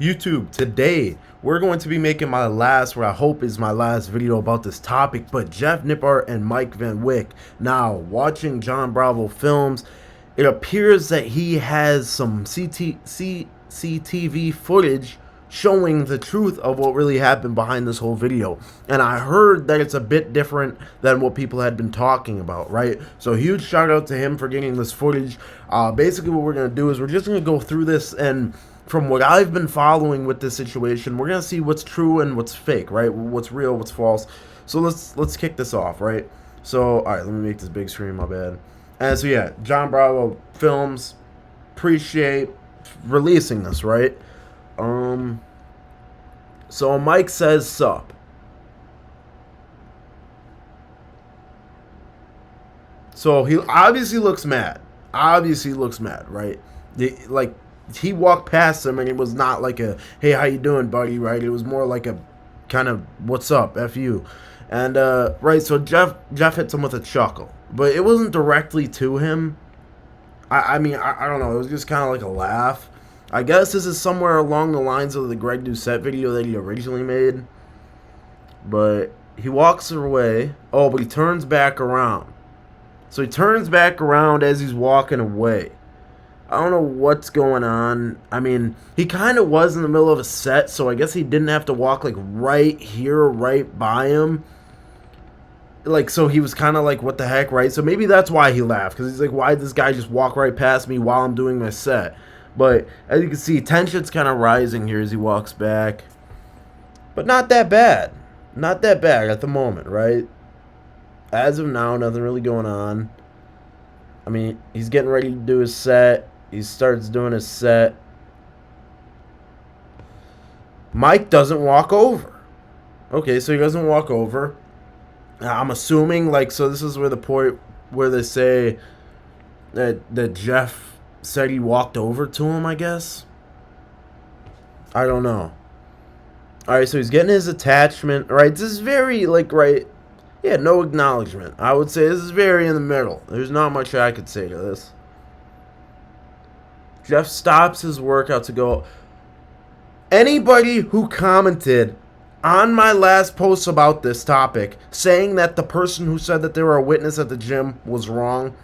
YouTube, today we're going to be making my last, what I hope is my last video about this topic, but Jeff Nippard and Mike Van Wyck. Now, watching John Bravo films, it appears that he has some CCTV footage showing the truth of what really happened behind this whole video. And I heard that it's a bit different than what people had been talking about, right? So huge shout out to him for getting this footage. Basically what we're going to do is we're just going to go through this, and from what I've been following with this situation, we're going to see what's true and what's fake, right? What's real, what's false. So let's kick this off, right? So, all right, let me make this big screen, my bad. And so, yeah, John Bravo Films, appreciate releasing this, right? So Mike says sup. So he obviously looks mad. Obviously looks mad, right? Like, he walked past him and it was not like a, hey, how you doing, buddy, right? It was more like a kind of, what's up, F you. And, right, so Jeff hits him with a chuckle. But it wasn't directly to him. I mean, I don't know. It was just kind of like a laugh. I guess this is somewhere along the lines of the Greg Doucette video that he originally made. But he walks away. Oh, but he turns back around. So he turns back around as he's walking away. I don't know what's going on. I mean, he kind of was in the middle of a set, so I guess he didn't have to walk, like, right here, right by him. Like, so he was kind of like, what the heck, right? So maybe that's why he laughed, because he's like, why did this guy just walk right past me while I'm doing my set? But as you can see, tension's kind of rising here as he walks back. But not that bad. Not that bad at the moment, right? As of now, nothing really going on. I mean, he's getting ready to do his set. He starts doing his set. Mike doesn't walk over. Okay, so he doesn't walk over. I'm assuming, like, so this is where the point where they say that Jeff said he walked over to him, I guess. I don't know. Alright, so he's getting his attachment. Right, this is very, like, right. Yeah, no acknowledgement. I would say this is very in the middle. There's not much I could say to this. Jeff stops his workout to go. Anybody who commented on my last post about this topic saying that the person who said that they were a witness at the gym was wrong,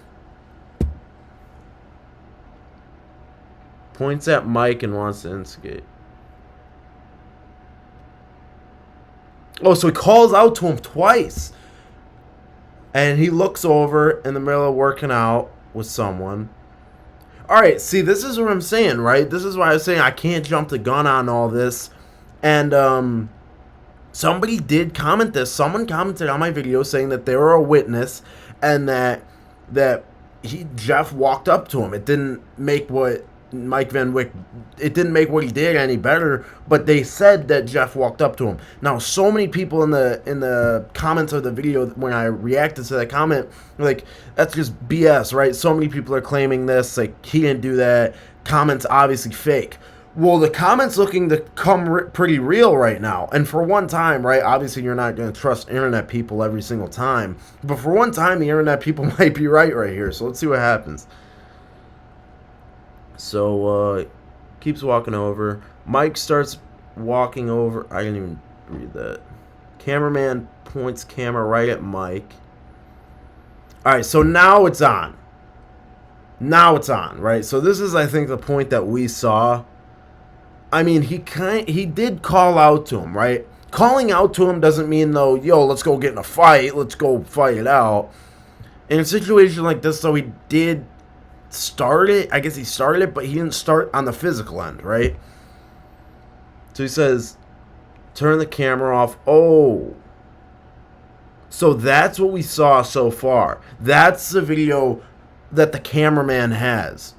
points at Mike and wants to instigate. Oh, so he calls out to him twice. And he looks over in the middle of working out with someone. Alright, see, this is what I'm saying, right? This is why I was saying I can't jump the gun on all this. And, somebody did comment this. Someone commented on my video saying that they were a witness and that Jeff walked up to him. It didn't make what Mike Van Wyck, it didn't make what he did any better, but they said that Jeff walked up to him. Now, so many people in the comments of the video, when I reacted to that comment, like, that's just BS, right? So many people are claiming this, like, he didn't do that. Comments obviously fake. Well, the comments looking to come pretty real right now. And for one time, right, obviously you're not going to trust internet people every single time. But for one time, the internet people might be right here. So let's see what happens. So, keeps walking over. Mike starts walking over. I didn't even read that. Cameraman points camera right at Mike. Alright, so now it's on. Now it's on, right? So this is, I think, the point that we saw. I mean, he did call out to him, right? Calling out to him doesn't mean, though, yo, let's go get in a fight. Let's go fight it out. In a situation like this, though, he did start it. I guess he started it, but he didn't start on the physical end, right? So he says, turn the camera off. Oh. So that's what we saw so far. That's the video that the cameraman has.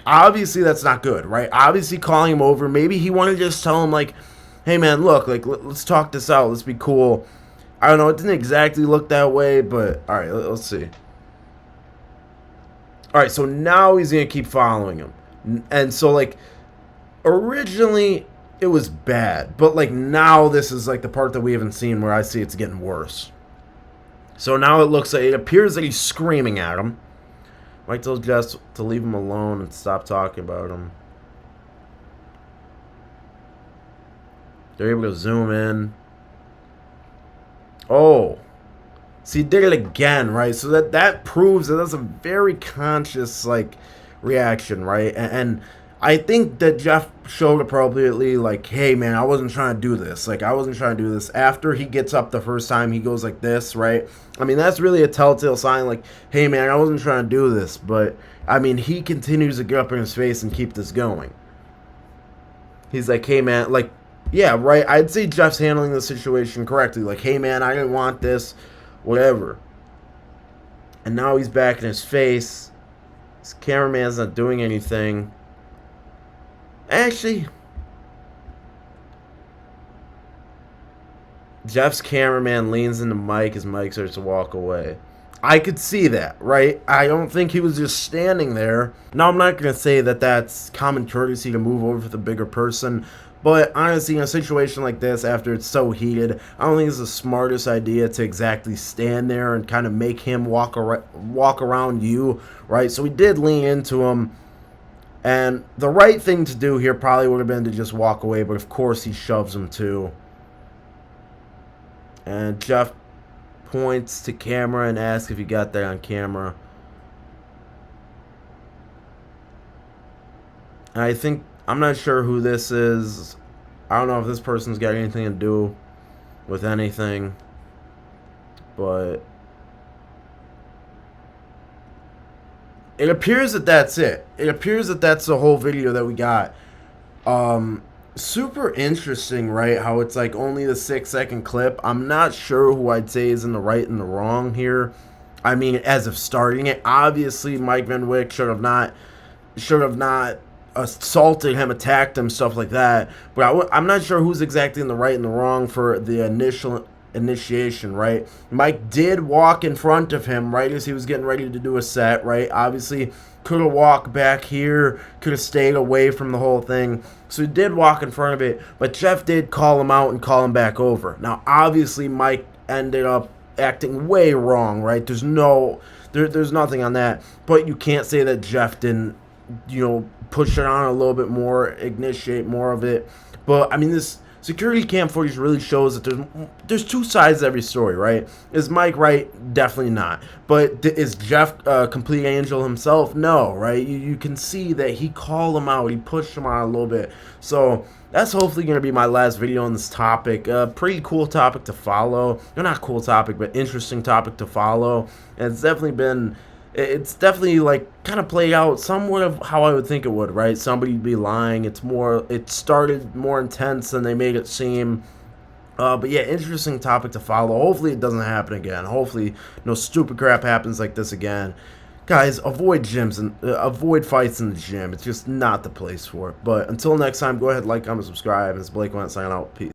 Obviously, that's not good, right? Obviously, calling him over. Maybe he wanted to just tell him, like, hey, man, look, like, let's talk this out. Let's be cool. I don't know. It didn't exactly look that way, but all right, let's see. All right, so now he's going to keep following him. And so, like, originally it was bad. But, like, now this is, like, the part that we haven't seen where I see it's getting worse. So now it appears that he's screaming at him. Mike tells Jess to leave him alone and stop talking about him. They're able to zoom in. Oh. So he did it again, right? So that proves that that's a very conscious, like, reaction, right? And I think that Jeff showed appropriately, like, hey, man, I wasn't trying to do this. Like, I wasn't trying to do this. After he gets up the first time, he goes like this, right? I mean, that's really a telltale sign, like, hey, man, I wasn't trying to do this. But, I mean, he continues to get up in his face and keep this going. He's like, hey, man, like, yeah, right? I'd say Jeff's handling the situation correctly. Like, hey, man, I didn't want this, whatever. And now he's back in his face. His cameraman's not doing anything. Actually, Jeff's cameraman leans into Mike as Mike starts to walk away. I could see that, right? I don't think he was just standing there. Now, I'm not going to say that that's common courtesy to move over to the bigger person, but honestly, in a situation like this, after it's so heated, I don't think it's the smartest idea to exactly stand there and kind of make him walk around you, right? So we did lean into him, and the right thing to do here probably would have been to just walk away, but of course he shoves him too. And Jeff points to camera and asks if he got that on camera. And I think, I'm not sure who this is. I don't know if this person's got anything to do with anything. But it appears that that's it. It appears that that's the whole video that we got. Super interesting, right? How it's like only the 6-second clip. I'm not sure who I'd say is in the right and the wrong here. I mean, as of starting it, obviously Mike Van Wyck should have not assaulted him, attacked him, stuff like that. But I'm not sure who's exactly in the right and the wrong for the initiation, right? Mike did walk in front of him right as he was getting ready to do a set, right? Obviously could have walked back here, could have stayed away from the whole thing. So he did walk in front of it, but Jeff did call him out and call him back over. Now, obviously, Mike ended up acting way wrong, right? There's nothing on that, but you can't say that Jeff didn't, push it on a little bit more, initiate more of it. But, I mean, this security cam footage really shows that there's two sides to every story, right? Is Mike right? Definitely not. But is Jeff a complete angel himself? No, right? You can see that he called him out. He pushed him out a little bit. So that's hopefully going to be my last video on this topic. Pretty cool topic to follow. Not cool topic, but interesting topic to follow. And it's definitely like kind of played out somewhat of how I would think it would, right? Somebody'd be lying. It started more intense than they made it seem. But yeah, interesting topic to follow. Hopefully it doesn't happen again. Hopefully no stupid crap happens like this again. Guys, avoid gyms and avoid fights in the gym. It's just not the place for it. But until next time, go ahead, like, comment, subscribe. It's Blake Wendt signing out. Peace.